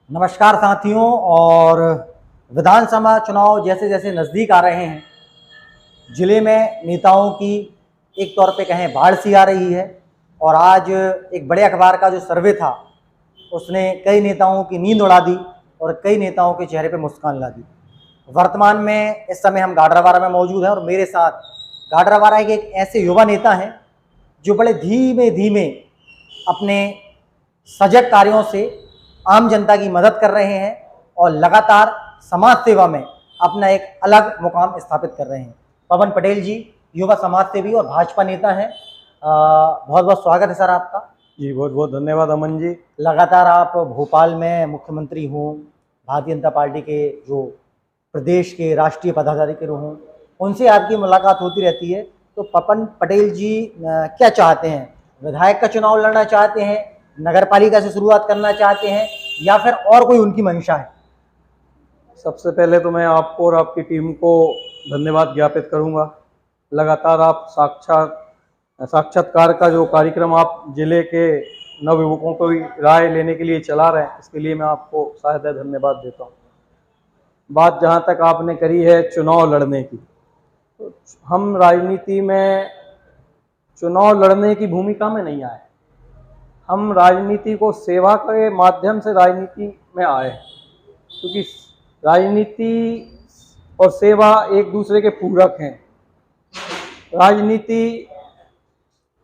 नमस्कार साथियों। और विधानसभा चुनाव जैसे जैसे नज़दीक आ रहे हैं, ज़िले में नेताओं की एक तौर पे कहें बाढ़ सी आ रही है। और आज एक बड़े अखबार का जो सर्वे था उसने कई नेताओं की नींद उड़ा दी और कई नेताओं के चेहरे पे मुस्कान ला दी। वर्तमान में इस समय हम गाडरावारा में मौजूद हैं और मेरे साथ गाडरावारा के एक ऐसे युवा नेता हैं जो बड़े धीमे धीमे अपने सजग कार्यों से आम जनता की मदद कर रहे हैं और लगातार समाज सेवा में अपना एक अलग मुकाम स्थापित कर रहे हैं। पवन पटेल जी युवा समाज सेवी और भाजपा नेता हैं। बहुत बहुत स्वागत है सर आपका। जी बहुत बहुत धन्यवाद अमन जी। लगातार आप भोपाल में मुख्यमंत्री हों, भारतीय जनता पार्टी के जो प्रदेश के राष्ट्रीय पदाधिकारी हों, उनसे आपकी मुलाकात होती रहती है। तो पवन पटेल जी क्या चाहते हैं? विधायक का चुनाव लड़ना चाहते हैं, नगर पालिका से शुरुआत करना चाहते हैं, या फिर और कोई उनकी मंशा है? सबसे पहले तो मैं आपको और आपकी टीम को धन्यवाद ज्ञापित करूंगा। लगातार आप साक्षात्कार का जो कार्यक्रम आप जिले के नवयुवकों को राय लेने के लिए चला रहे हैं, इसके लिए मैं आपको शायद धन्यवाद देता हूं। बात जहां तक आपने करी है चुनाव लड़ने की, तो हम राजनीति में चुनाव लड़ने की भूमिका में नहीं आए। हम राजनीति को सेवा के माध्यम से राजनीति में आए, क्योंकि राजनीति और सेवा एक दूसरे के पूरक हैं। राजनीति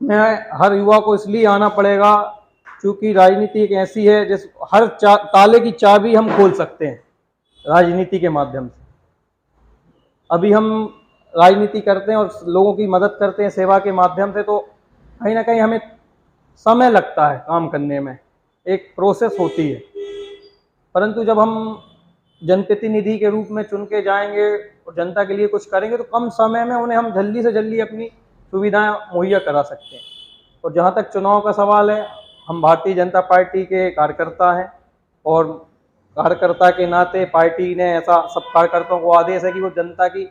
में हर युवा को इसलिए आना पड़ेगा क्योंकि राजनीति एक ऐसी है जिस हर ताले की चाबी हम खोल सकते हैं राजनीति के माध्यम से। अभी हम राजनीति करते हैं और लोगों की मदद करते हैं सेवा के माध्यम से, तो कहीं ना कहीं हमें समय लगता है काम करने में, एक प्रोसेस होती है। परंतु जब हम जनप्रतिनिधि के रूप में चुन के जाएंगे और जनता के लिए कुछ करेंगे, तो कम समय में उन्हें हम जल्दी से जल्दी अपनी सुविधाएं मुहैया करा सकते हैं। और जहां तक चुनाव का सवाल है, हम भारतीय जनता पार्टी के कार्यकर्ता हैं और कार्यकर्ता के नाते पार्टी ने ऐसा सब कार्यकर्ताओं को आदेश है कि वो जनता की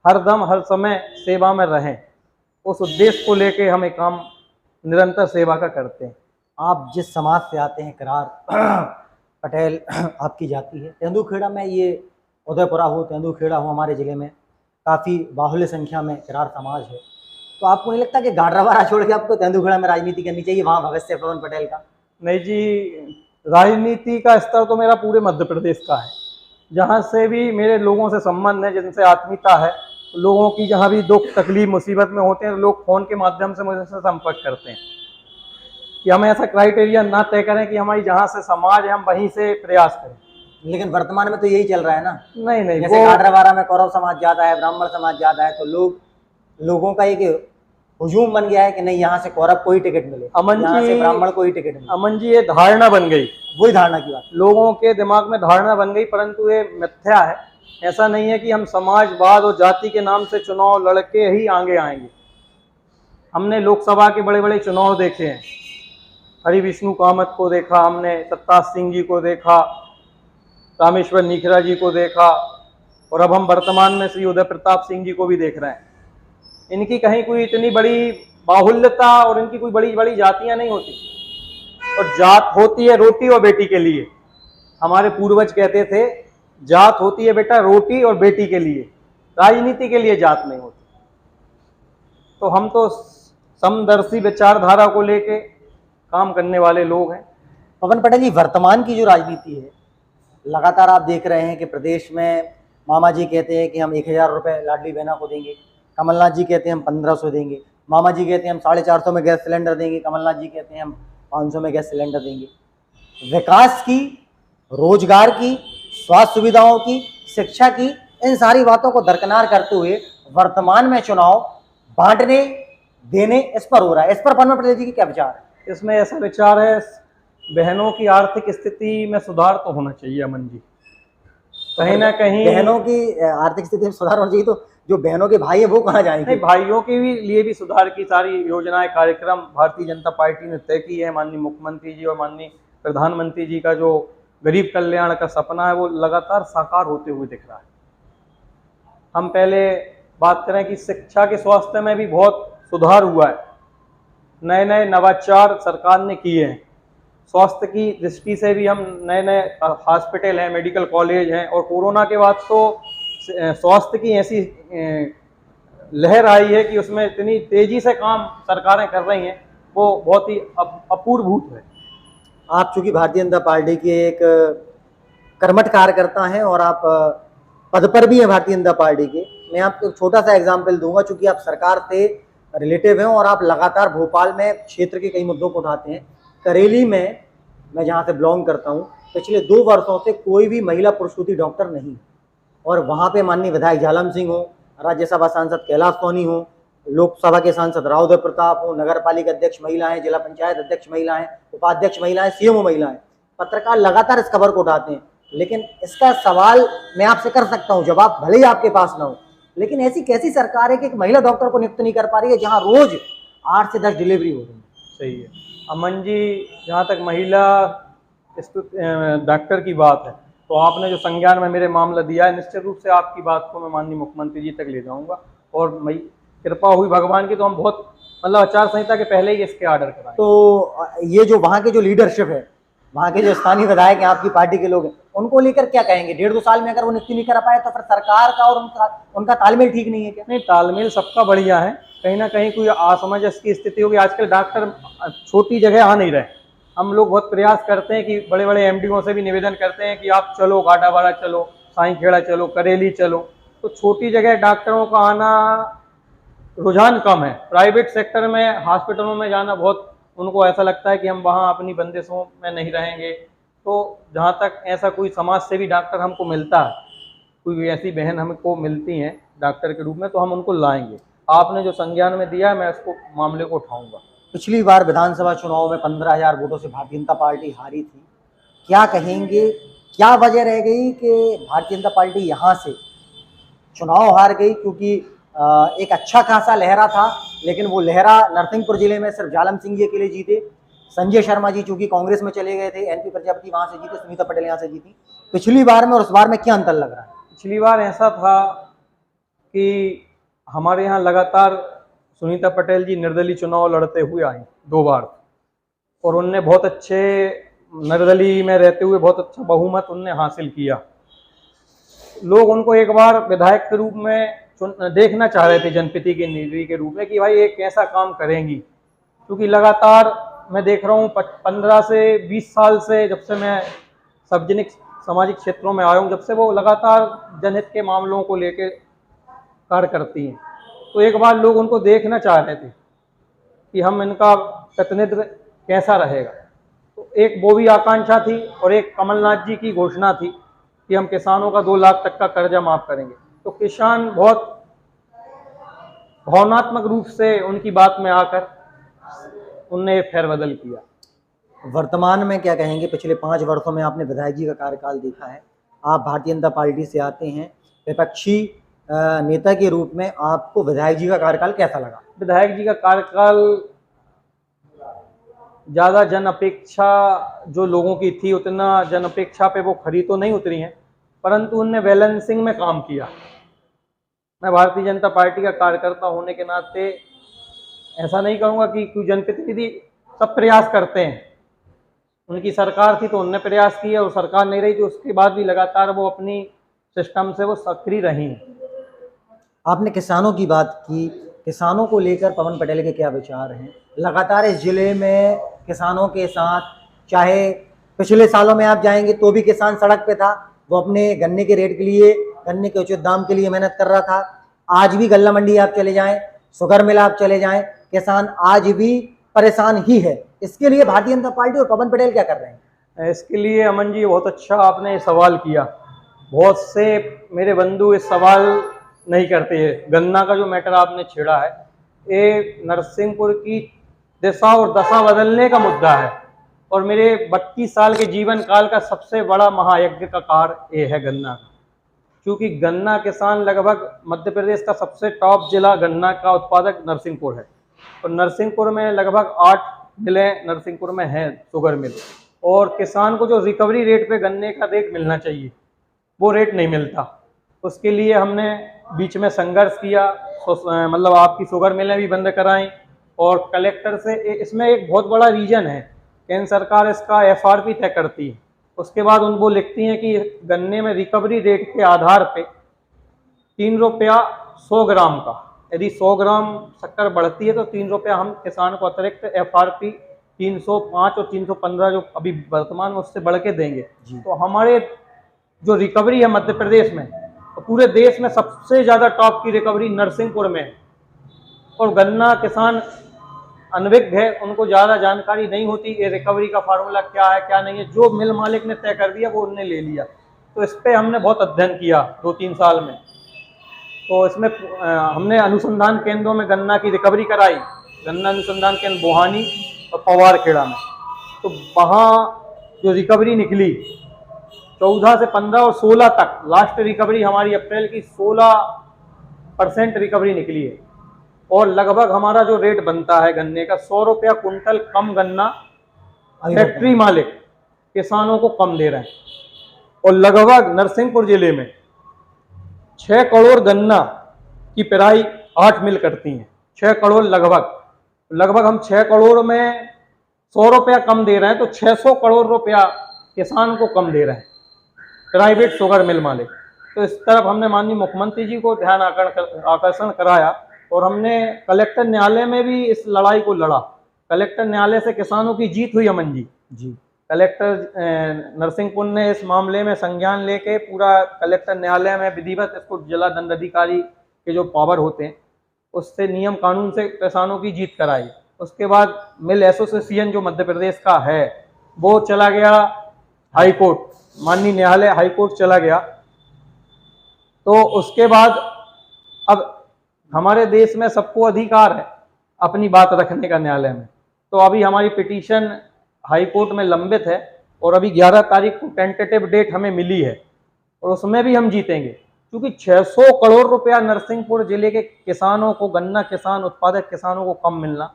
हर दम हर समय सेवा में रहें। उस उद्देश्य को लेके हम एक काम निरंतर सेवा का करते हैं। आप जिस समाज से आते हैं, करार पटेल आपकी जाति है। तेंदुखेड़ा में ये उदयपुरा हो, तेंदुखेड़ा हो, हमारे ज़िले में काफ़ी बाहुल्य संख्या में करार समाज है। तो आपको नहीं लगता कि गाडरावारा छोड़ के आपको तेंदुखेड़ा में राजनीति करनी चाहिए, वहाँ भगत सिंह पवन पटेल का? नहीं जी, राजनीति का स्तर तो मेरा पूरे मध्य प्रदेश का है। जहाँ से भी मेरे लोगों से संबंध है, जिनसे आत्मीयता है, लोगों की जहाँ भी दुख तकलीफ मुसीबत में होते हैं, लोग फ़ोन के माध्यम से मुझसे संपर्क करते हैं। कि हम ऐसा क्राइटेरिया ना तय करें कि हमारी जहाँ से समाज है हम वहीं से प्रयास करें। लेकिन वर्तमान में तो यही चल रहा है ना। नहीं, जैसे गाडरावारा में कौरव समाज ज़्यादा है, ब्राह्मण समाज ज़्यादा है, तो लोगों का एक हुजूम बन गया है कि नहीं, यहाँ से कौरव को ही टिकट मिले, यहाँ से ब्राह्मण को ही टिकट मिले। अमन जी, ये धारणा बन गई, वही धारणा की बात, लोगों के दिमाग में धारणा बन गई, परंतु ये मिथ्या है। ऐसा नहीं है कि हम समाजवाद और जाति के नाम से चुनाव लड़के ही आगे आएंगे। हमने लोकसभा के बड़े बड़े चुनाव देखे हैं, हरि विष्णु कामत को देखा, हमने सत्ताज सिंह जी को देखा, रामेश्वर निखरा जी को देखा, और अब हम वर्तमान में श्री उदय प्रताप सिंह जी को भी देख रहे हैं। इनकी कहीं कोई इतनी बड़ी बाहुल्यता और इनकी कोई बड़ी बड़ी जातियां नहीं होती, और जात होती है रोटी और बेटी के लिए। हमारे पूर्वज कहते थे जात होती है बेटा रोटी और बेटी के लिए, राजनीति के लिए जात नहीं होती। तो हम तो समदर्शी विचारधारा को लेके काम करने वाले लोग हैं। पवन पटेल जी, वर्तमान की जो राजनीति है, लगातार आप देख रहे हैं कि प्रदेश में मामा जी कहते हैं कि हम 1000 रुपये लाडली बहना को देंगे, कमलनाथ जी कहते हैं हम 1500 देंगे, मामा जी कहते हैं हम 450 में गैस सिलेंडर देंगे, कमलनाथ जी कहते हैं हम 500 में गैस सिलेंडर देंगे। विकास की, रोजगार की, स्वास्थ्य सुविधाओं की, शिक्षा की, इन सारी बातों को दरकिनार करते हुए वर्तमान में चुनाव बांटने देने इस पर हो रहा है। इस पर पवन पटेल जी की क्या विचार है? इसमें ऐसा विचार है, बहनों की आर्थिक स्थिति में सुधार तो होना चाहिए अमन जी। कहीं ना कहीं बहनों की आर्थिक स्थिति में सुधार होना चाहिए, तो जो बहनों के भाई है वो कहाँ जाएंगे? नहीं, भाइयों के लिए भी सुधार की सारी योजनाएं कार्यक्रम भारतीय जनता पार्टी ने तय की है। माननीय मुख्यमंत्री जी और माननीय प्रधानमंत्री जी का जो गरीब कल्याण का सपना है वो लगातार साकार होते हुए दिख रहा है। हम पहले बात करें कि शिक्षा के स्वास्थ्य में भी बहुत सुधार हुआ है, नए नए नवाचार सरकार ने किए हैं। स्वास्थ्य की दृष्टि से भी हम नए नए हॉस्पिटल हैं, मेडिकल कॉलेज हैं, और कोरोना के बाद तो स्वास्थ्य की ऐसी लहर आई है कि उसमें इतनी तेजी से काम सरकारें कर रही हैं, वो बहुत ही अपूर्वभूत है। आप चूंकि भारतीय जनता पार्टी के एक कर्मठ कार्यकर्ता हैं और आप पद पर भी हैं भारतीय जनता पार्टी के, मैं आपको एक छोटा सा एग्जाम्पल दूंगा। चूंकि आप सरकार से रिलेटिव हैं और आप लगातार भोपाल में क्षेत्र के कई मुद्दों को उठाते हैं। करेली में मैं जहाँ से बिलोंग करता हूँ, पिछले 2 वर्षों से कोई भी महिला प्रसूति डॉक्टर नहीं, और वहाँ पे माननीय विधायक जालम सिंह हो, राज्यसभा सांसद कैलाश सोनी हो, लोकसभा के सांसद राव प्रताप हो, नगर पालिका अध्यक्ष महिला हैं, जिला पंचायत अध्यक्ष महिला हैं, उपाध्यक्ष महिला हैं, सीएमओ महिला हैं। पत्रकार लगातार इस खबर को उठाते हैं, लेकिन इसका सवाल मैं आपसे कर सकता हूं, जवाब भले ही आपके पास ना हो, लेकिन ऐसी कैसी सरकार है कि एक महिला डॉक्टर को नियुक्त नहीं कर पा रही है जहां रोज 8 से 10 डिलीवरी हो रही है? सही है अमन जी, जहाँ तक महिला डॉक्टर की बात है, तो आपने जो संज्ञान में मेरे मामला दिया है, निश्चित रूप से आपकी बात को मैं माननीय मुख्यमंत्री जी तक ले जाऊंगा, और कृपा हुई भगवान की तो हम बहुत मतलब आचार संहिता के पहले ही इसके ऑर्डर कराएं। तो ये जो वहाँ के जो लीडरशिप है, वहाँ के जो स्थानीय विधायक हैं, आपकी पार्टी के लोग हैं, उनको लेकर क्या कहेंगे? 1.5-2 साल में अगर वो नियुक्ति नहीं करा पाए तो फिर सरकार का और उनका तालमेल ठीक नहीं है क्या? नहीं, तालमेल सबका बढ़िया है, कहीं ना कहीं कोई असमंजस की स्थिति होगी। आजकल डॉक्टर छोटी जगह आ नहीं रहे। हम लोग बहुत प्रयास करते हैं कि बड़े बड़े एमडीओ से भी निवेदन करते हैं कि आप चलो गाडावाड़ा चलो, साईखेड़ा चलो, करेली चलो, तो छोटी जगह डॉक्टरों का आना रुझान कम है। प्राइवेट सेक्टर में हॉस्पिटलों में जाना बहुत उनको ऐसा लगता है कि हम वहाँ अपनी बंदिशों में नहीं रहेंगे। तो जहाँ तक ऐसा कोई समाज सेवी डॉक्टर हमको मिलता है, कोई ऐसी बहन हमको मिलती हैं डॉक्टर के रूप में, तो हम उनको लाएंगे। आपने जो संज्ञान में दिया है, मैं उसको मामले को उठाऊंगा। पिछली बार विधानसभा चुनाव में 15,000 वोटों से भारतीय जनता पार्टी हारी थी, क्या कहेंगे? क्या वजह रह गई कि भारतीय जनता पार्टी यहाँ से चुनाव हार गई? क्योंकि एक अच्छा खासा लहरा था, लेकिन वो लहरा नरसिंहपुर जिले में सिर्फ जालम सिंह जी के लिए जीते। संजय शर्मा जी चूंकि कांग्रेस में चले गए थे, एनपी प्रजापति वहां से जीते, सुनीता पटेल यहाँ से जीती। पिछली बार में और इस बार में क्या अंतर लग रहा है? पिछली बार ऐसा था कि हमारे यहाँ लगातार सुनीता पटेल जी निर्दलीय चुनाव लड़ते हुए आई 2 बार, और उनने बहुत अच्छे निर्दलीय में रहते हुए बहुत अच्छा बहुमत उनने हासिल किया। लोग उनको एक बार विधायक के रूप में देखना चाह रहे थे, जनप्रतिनिधि के नीति के रूप में, कि भाई ये कैसा काम करेंगी। क्योंकि लगातार मैं देख रहा हूँ 15 से 20 साल से, जब से मैं सार्वजनिक सामाजिक क्षेत्रों में आया हूँ, जब से वो लगातार जनहित के मामलों को लेकर कार्य करती हैं। तो एक बार लोग उनको देखना चाह रहे थे कि हम इनका प्रतिनिधित्व कैसा रहेगा। तो एक वो भी आकांक्षा थी, और एक कमलनाथ जी की घोषणा थी कि हम किसानों का 2 लाख तक का कर्जा माफ करेंगे। तो किसान बहुत भावनात्मक रूप से उनकी बात में आकर उनने फेरबदल किया। वर्तमान में क्या कहेंगे? पिछले 5 वर्षों में आपने विधायक जी का कार्यकाल देखा है, आप भारतीय जनता पार्टी से आते हैं, विपक्षी नेता के रूप में आपको विधायक जी का कार्यकाल कैसा लगा? विधायक जी का कार्यकाल ज़्यादा जन अपेक्षा जो लोगों की थी, उतना जन अपेक्षा पे वो खरी तो नहीं उतरी हैं, परंतु उनने बैलेंसिंग में काम किया। मैं भारतीय जनता पार्टी का कार्यकर्ता होने के नाते ऐसा नहीं कहूँगा कि कोई जनप्रतिनिधि सब प्रयास करते हैं। उनकी सरकार थी तो उनने प्रयास किया, और सरकार नहीं रही तो उसके बाद भी लगातार वो अपनी सिस्टम से वो सक्रिय रही हैं। आपने किसानों की बात की, किसानों को लेकर पवन पटेल के क्या विचार हैं? लगातार इस जिले में किसानों के साथ, चाहे पिछले सालों में आप जाएंगे तो भी किसान सड़क पे था, वो अपने गन्ने के रेट के लिए, गन्ने के उचित दाम के लिए मेहनत कर रहा था। आज भी गल्ला मंडी आप चले जाएं, शुगर मिल आप चले जाएं, किसान आज भी परेशान ही है। इसके लिए भारतीय जनता पार्टी और पवन पटेल क्या कर रहे हैं? इसके लिए अमन जी बहुत अच्छा आपने सवाल किया। बहुत से मेरे बंधु इस सवाल नहीं करते हैं। गन्ना का जो मैटर आपने छेड़ा है, ये नरसिंहपुर की दिशा और दशा बदलने का मुद्दा है, और मेरे 32 साल के जीवन काल का सबसे बड़ा महायज्ञ का कार्य ये है गन्ना का। क्योंकि गन्ना किसान लगभग मध्य प्रदेश का सबसे टॉप जिला गन्ना का उत्पादक नरसिंहपुर है, और नरसिंहपुर में लगभग 8 मिलें नरसिंहपुर में हैं शुगर मिल, और किसान को जो रिकवरी रेट पे गन्ने का रेट मिलना चाहिए वो रेट नहीं मिलता। उसके लिए हमने बीच में संघर्ष किया, मतलब आपकी शुगर मिलें भी बंद कराएं, और कलेक्टर से इसमें एक बहुत बड़ा रीजन है केंद्र सरकार इसका FRP तय करती है। उसके बाद वो लिखती हैं कि गन्ने में रिकवरी रेट के आधार पे 3 रुपया 100 ग्राम का, यदि 100 ग्राम शक्कर बढ़ती है तो 3 रुपया हम किसान को अतिरिक्त FRP 305 और 315 जो अभी वर्तमान में उससे बढ़ के देंगे। तो हमारे जो रिकवरी है मध्य प्रदेश में, तो पूरे देश में सबसे ज़्यादा टॉप की रिकवरी नरसिंहपुर में है। और गन्ना किसान अनभिज्ञ है, उनको ज़्यादा जानकारी नहीं होती ये रिकवरी का फार्मूला क्या है क्या नहीं है। जो मिल मालिक ने तय कर दिया वो उनने ले लिया। तो इस पर हमने बहुत अध्ययन किया 2-3 साल में। तो इसमें हमने अनुसंधान केंद्रों में गन्ना की रिकवरी कराई, गन्ना अनुसंधान केंद्र बोहानी और पवारखेड़ा में। तो वहाँ जो रिकवरी निकली 14 से 15 और 16 तक, लास्ट रिकवरी हमारी अप्रैल की 16% रिकवरी निकली है। और लगभग हमारा जो रेट बनता है गन्ने का 100 रुपया कुंटल कम गन्ना फैक्ट्री मालिक किसानों को कम दे रहे हैं। और लगभग नरसिंहपुर जिले में 6 करोड़ गन्ना की पेराई 8 मिल करती हैं। 6 करोड़ लगभग हम 6 करोड़ में 100 रुपया कम दे रहे हैं, तो 600 करोड़ रुपया किसान को कम दे रहे हैं प्राइवेट शुगर मिल मालिक। तो इस तरफ हमने माननीय मुख्यमंत्री जी को ध्यान आकर्षण कराया और हमने कलेक्टर न्यायालय में भी इस लड़ाई को लड़ा। कलेक्टर न्यायालय से किसानों की जीत हुई अमन जी। कलेक्टर नरसिंहपुर ने इस मामले में संज्ञान लेके पूरा कलेक्टर न्यायालय में विधिवत इसको जिला दंडाधिकारी के जो पावर होते हैं उससे नियम कानून से किसानों की जीत कराई। उसके बाद मिल एसोसिएशन जो मध्य प्रदेश का है वो चला गया हाई कोर्ट, माननीय न्यायालय हाई कोर्ट चला गया। तो उसके बाद अब हमारे देश में सबको अधिकार है अपनी बात रखने का न्यायालय में। तो अभी हमारी पिटीशन हाई कोर्ट में लंबित है और अभी 11 तारीख को टेंटेटिव डेट हमें मिली है और उसमें भी हम जीतेंगे, क्योंकि 600 करोड़ रुपया नरसिंहपुर जिले के किसानों को, गन्ना किसान उत्पादक किसानों को कम मिलना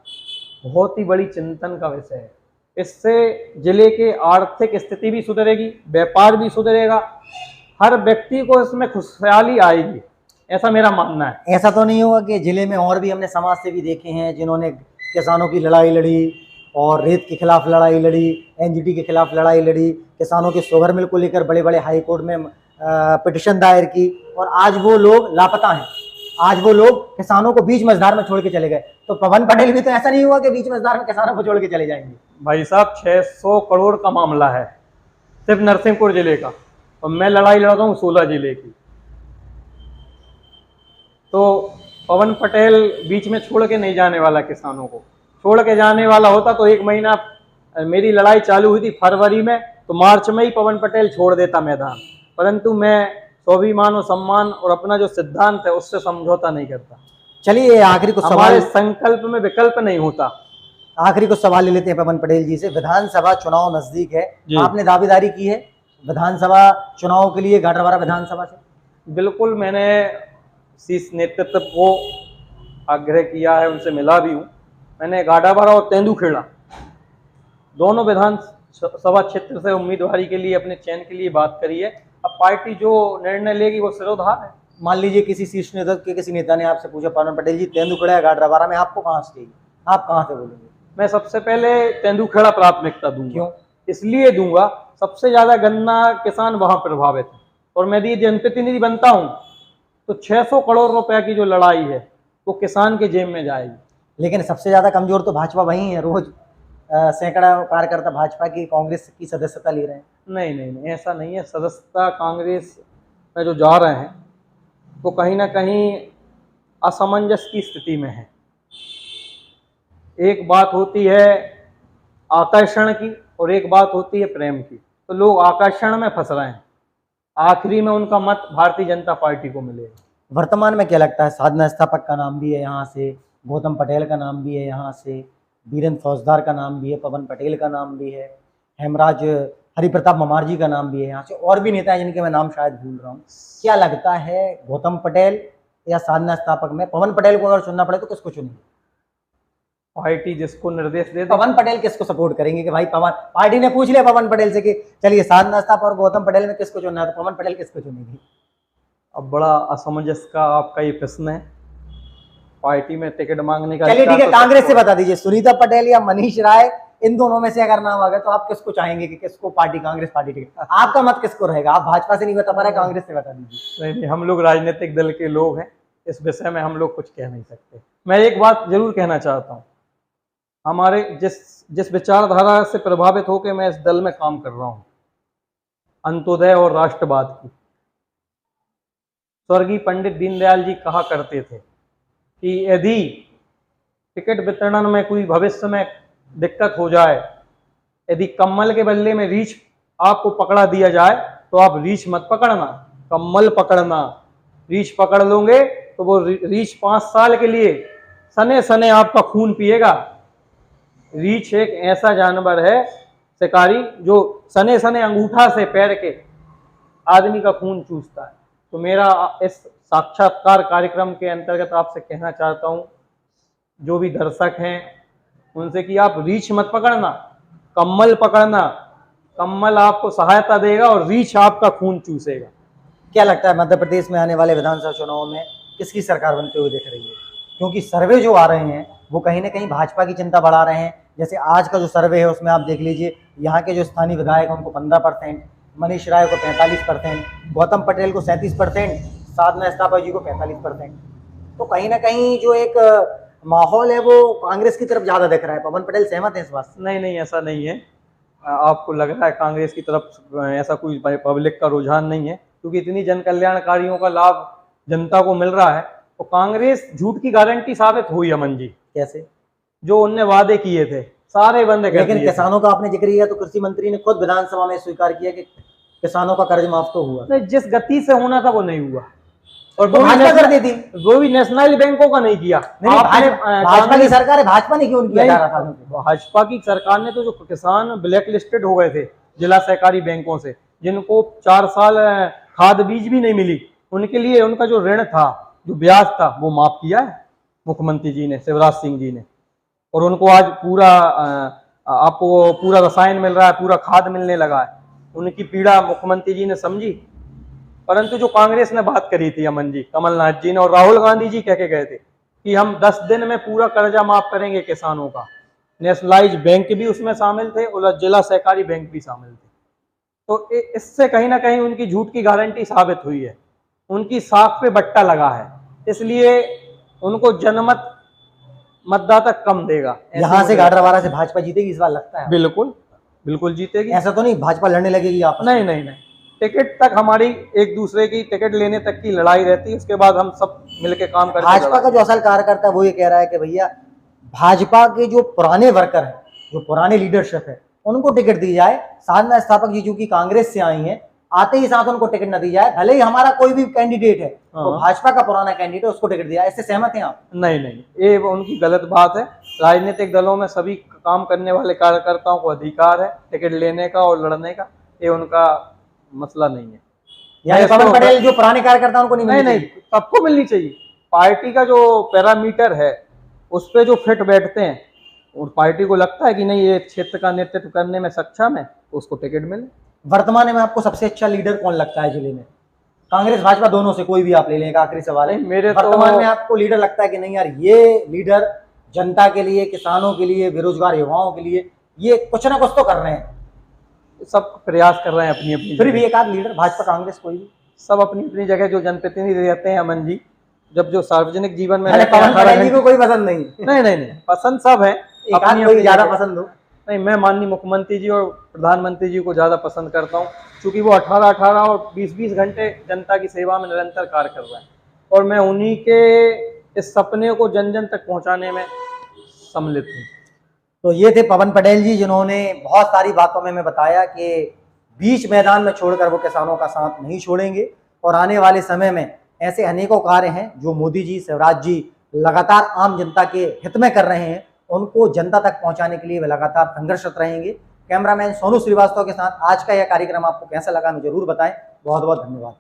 बहुत ही बड़ी चिंतन का विषय है। इससे जिले के आर्थिक स्थिति भी सुधरेगी, व्यापार भी सुधरेगा, हर व्यक्ति को इसमें खुशहाली आएगी, ऐसा मेरा मानना है। ऐसा तो नहीं होगा कि जिले में और भी हमने समाज से भी देखे हैं जिन्होंने किसानों की लड़ाई लड़ी और रेत के खिलाफ लड़ाई लड़ी, एनजीटी के खिलाफ लड़ाई लड़ी, किसानों के शुगर मिल को लेकर बड़े बड़े हाई कोर्ट में पिटिशन दायर की, और आज वो लोग लापता हैं। आज वो लोग किसानों को बीच मझधार में छोड़ के चले गए। तो पवन पटेल भी तो ऐसा नहीं हुआ कि बीच मझधार में किसानों को छोड़ के चले जाएंगे। भाई साहब 600 करोड़ का मामला है सिर्फ नरसिंहपुर जिले का, और मैं लड़ाई लड़ रहा हूँ 16 जिले की। तो पवन पटेल बीच में छोड़ के नहीं जाने वाला, किसानों को छोड़ के जाने वाला होता तो 1 महीना, मेरी लड़ाई चालू हुई थी फरवरी में, तो मार्च में ही पवन पटेल छोड़ देता मैदान। परंतु मैं स्वाभिमान और सम्मान और अपना जो सिद्धांत है उससे समझौता नहीं करता। चलिए आखिरी कुछ हमारे सवाल, संकल्प में विकल्प नहीं होता। आखिरी कुछ सवाल ले लेते हैं पवन पटेल जी से। विधानसभा चुनाव नजदीक है, आपने दावेदारी की है विधानसभा चुनाव के लिए गाडरवारा विधानसभा से? बिल्कुल, मैंने शीर्ष नेतृत्व को आग्रह किया है, उनसे मिला भी हूँ। मैंने गाडरवारा और तेंदुखेड़ा दोनों विधानसभा क्षेत्र से उम्मीदवारी के लिए, अपने चयन के लिए बात करी है। अब पार्टी जो निर्णय लेगी वो सिरोधार है। मान लीजिए किसी शीर्ष नेतृत्व के किसी नेता ने आपसे पूछा पवन पटेल जी तेंदुखेड़ा या गाडरवारा में आपको कहाँ से चाहिए, आप कहाँ से बोलेंगे? मैं सबसे पहले तेंदुखेड़ा प्राथमिकता दूंगा। क्यों? इसलिए दूंगा, सबसे ज्यादा गन्ना किसान वहां प्रभावित है, और मैं यदि जनप्रतिनिधि बनता हूं तो 600 करोड़ रुपया की जो लड़ाई है वो किसान के जेब में जाएगी। लेकिन सबसे ज्यादा कमजोर तो भाजपा वही है, रोज सैकड़ा कार्यकर्ता भाजपा की, कांग्रेस की सदस्यता ले रहे हैं। नहीं नहीं नहीं, ऐसा नहीं है। सदस्यता कांग्रेस में जो जा रहे हैं वो कहीं ना कहीं असमंजस की स्थिति में है। एक बात होती है आकर्षण की और एक बात होती है प्रेम की। तो लोग आकर्षण में फंस रहे हैं, आखिरी में उनका मत भारतीय जनता पार्टी को मिलेगा। वर्तमान में क्या लगता है, साधना स्थापक का नाम भी है यहाँ से, गौतम पटेल का नाम भी है यहाँ से, बीरेंद्र फौजदार का नाम भी है, पवन पटेल का नाम भी है, हेमराज हरिप्रताप ममार जी का नाम भी है यहाँ से, और भी नेता हैं जिनके मैं नाम शायद भूल रहा हूँ। क्या लगता है गौतम पटेल या साधना स्थापक में पवन पटेल को अगर चुनना पड़े तो किसको चुनेंगे? पार्टी जिसको निर्देश दे दे। पवन पटेल किसको सपोर्ट करेंगे कि भाई पवन, पार्टी ने पूछ लिया पवन पटेल से कि चलिए साधना स्थापक और गौतम पटेल में किसको चुनना है, तो पवन पटेल किसको चुनेगी? अब बड़ा असमंजस का आपका ये प्रश्न है। पार्टी में टिकट मांगने का, चलिए ठीक है, कांग्रेस से बता दीजिए, सुनीता पटेल या मनीष राय इन दोनों में से अगर नाम आ गया तो आप किसको चाहेंगे कि किसको पार्टी, कांग्रेस पार्टी टिकट? आपका मत किसको रहेगा? आप भाजपा से नहीं बता पा रहे, कांग्रेस से बता दीजिए। नहीं नहीं, हम लोग राजनीतिक दल के लोग हैं, इस विषय में हम लोग कुछ कह नहीं सकते। मैं एक बात जरूर कहना चाहता हूँ, हमारे जिस विचारधारा से प्रभावित होकर मैं इस दल में काम कर रहा हूँ, अंत्योदय और राष्ट्रवाद की। स्वर्गीय पंडित दीनदयाल जी कहा करते थे कि यदि टिकट वितरण में कोई भविष्य में दिक्कत हो जाए, यदि कम्बल के बदले में रीछ आपको पकड़ा दिया जाए तो आप रीछ मत पकड़ना, कम्बल पकड़ना। रीछ पकड़ लोगे तो वो रीछ 5 साल के लिए सने सने आपका खून पिएगा। रीछ एक ऐसा जानवर है शिकारी जो सने सने अंगूठा से पैर के आदमी का खून चूसता है। तो मेरा इस साक्षात्कार कार्यक्रम के अंतर्गत आपसे कहना चाहता हूं, जो भी दर्शक हैं उनसे, कि आप रीछ मत पकड़ना, कम्बल पकड़ना। कम्बल आपको सहायता देगा और रीछ आपका खून चूसेगा। क्या लगता है मध्य प्रदेश में आने वाले विधानसभा चुनाव में किसकी सरकार बनते हुए दिख रही है? क्योंकि सर्वे जो आ रहे हैं वो कहीं ना कहीं भाजपा की चिंता बढ़ा रहे हैं। जैसे आज का जो सर्वे है उसमें आप देख लीजिए, यहाँ के जो स्थानीय विधायक हैं उनको 15%, मनीष राय को 45%, गौतम पटेल को 37%, साधना स्थापा जी को 45%। तो कहीं ना कहीं जो एक माहौल है वो कांग्रेस की तरफ ज्यादा दिख रहा है। पवन पटेल सहमत है इस बात से? नहीं नहीं, ऐसा नहीं है। आपको लग रहा है कांग्रेस की तरफ ऐसा कोई पब्लिक का रुझान नहीं है, क्योंकि इतनी जन कल्याणकारियों का लाभ जनता को मिल रहा है। तो कांग्रेस झूठ की गारंटी साबित हुई अमन जी। कैसे? जो उनने वादे किए थे सारे बंद कर दिए। लेकिन किसानों का आपने जिक्र किया तो कृषि मंत्री ने खुद विधानसभा में स्वीकार किया कि किसानों का कर्ज माफ तो हुआ। नहीं, जिस गति से होना था वो नहीं हुआ। और तो भाजपा कर देती, वो भी नेशनल बैंकों का नहीं किया। भाजपा की सरकार है, भाजपा ने क्यों किया? भाजपा की सरकार ने तो जो किसान ब्लैक लिस्टेड हो गए थे जिला सहकारी बैंकों से, जिनको 4 साल खाद बीज भी नहीं मिली, उनके लिए उनका जो ऋण था, जो ब्याज था, वो माफ किया है मुख्यमंत्री जी ने, शिवराज सिंह जी ने। और उनको आज पूरा आपको पूरा रसायन मिल रहा है, पूरा खाद मिलने लगा है। उनकी पीड़ा मुख्यमंत्री जी ने समझी। परंतु जो कांग्रेस ने बात करी थी अमन जी, कमलनाथ जी ने और राहुल गांधी जी कह के गए थे कि हम 10 दिन में पूरा कर्जा माफ करेंगे किसानों का। नेशनलाइज बैंक भी उसमें शामिल थे और जिला सहकारी बैंक भी शामिल थे। तो इससे कहीं ना कहीं उनकी झूठ की गारंटी साबित हुई है, उनकी साख पे बट्टा लगा है, इसलिए उनको जनमत मतदाता कम देगा। यहाँ से गाडरवारा से भाजपा जीतेगी इस बार लगता है? बिल्कुल बिल्कुल जीतेगी। ऐसा तो नहीं भाजपा लड़ने लगेगी आपस में? नहीं नहीं नहीं, टिकट तक हमारी एक दूसरे की टिकट लेने तक की लड़ाई रहती है, उसके बाद हम सब मिलके काम करते हैं। भाजपा का जो असल कार्यकर्ता है वो ये कह रहा है कि भैया भाजपा के जो पुराने वर्कर हैं, जो पुराने लीडरशिप है, उनको टिकट दी जाए। साधना स्थापक जी जो की कांग्रेस से आई हैं, आते ही साथ उनको टिकट न दी जाए। भले ही हमारा कोई भी कैंडिडेट है तो भाजपा का पुराना कैंडिडेट है, उसको टिकट दिया। इससे सहमत हैं आप? नहीं नहीं, ये उनकी गलत बात है। राजनीतिक दलों में सभी काम करने वाले कार्यकर्ताओं को अधिकार है टिकट लेने का और लड़ने का, ये उनका मसला नहीं है। यानी पवन पटेल जो पुराने कार्यकर्ता उनको नहीं? नहीं, सबको मिलनी चाहिए। पार्टी का जो पैरामीटर है उस पर जो फिट बैठते हैं और पार्टी को लगता है कि नहीं ये क्षेत्र का नेतृत्व करने में सक्षम है, तो उसको टिकट मिले। वर्तमान में आपको सबसे अच्छा लीडर कौन लगता है जिले में? कांग्रेस भाजपा दोनों से कोई भी आप ले लें, एक आखिरी सवाल है। मेरे वर्तमान में आपको लीडर लगता है कि नहीं यार ये लीडर जनता के लिए, किसानों के लिए, बेरोजगार युवाओं के लिए ये कुछ ना कुछ तो कर रहे हैं? सब प्रयास कर रहे हैं अपनी अपनी। फिर भी एक आध लीडर भाजपा कांग्रेस कोई भी? सब अपनी अपनी जगह जो जनप्रतिनिधि रहते हैं अमन जी, जब जो सार्वजनिक जीवन में पवन पटेल जी को कोई पसंद नहीं? नहीं, पसंद सब है। कोई ज्यादा पसंद हो? नहीं, मैं माननीय मुख्यमंत्री जी और प्रधानमंत्री जी को ज्यादा पसंद करता हूं, क्योंकि वो 18 और 20 घंटे जनता की सेवा में निरंतर कार्य कर रहे हैं और मैं उन्हीं के इस सपने को जन जन तक पहुंचाने में सम्मिलित हूँ। तो ये थे पवन पटेल जी, जिन्होंने बहुत सारी बातों में हमें बताया कि बीच मैदान में छोड़कर वो किसानों का साथ नहीं छोड़ेंगे और आने वाले समय में ऐसे अनेकों कार्य हैं जो मोदी जी, शिवराज जी लगातार आम जनता के हित में कर रहे हैं, उनको जनता तक पहुंचाने के लिए वे लगातार संघर्षरत रहेंगे। कैमरामैन सोनू श्रीवास्तव के साथ आज का यह कार्यक्रम आपको कैसा लगा हमें जरूर बताएं। बहुत बहुत धन्यवाद।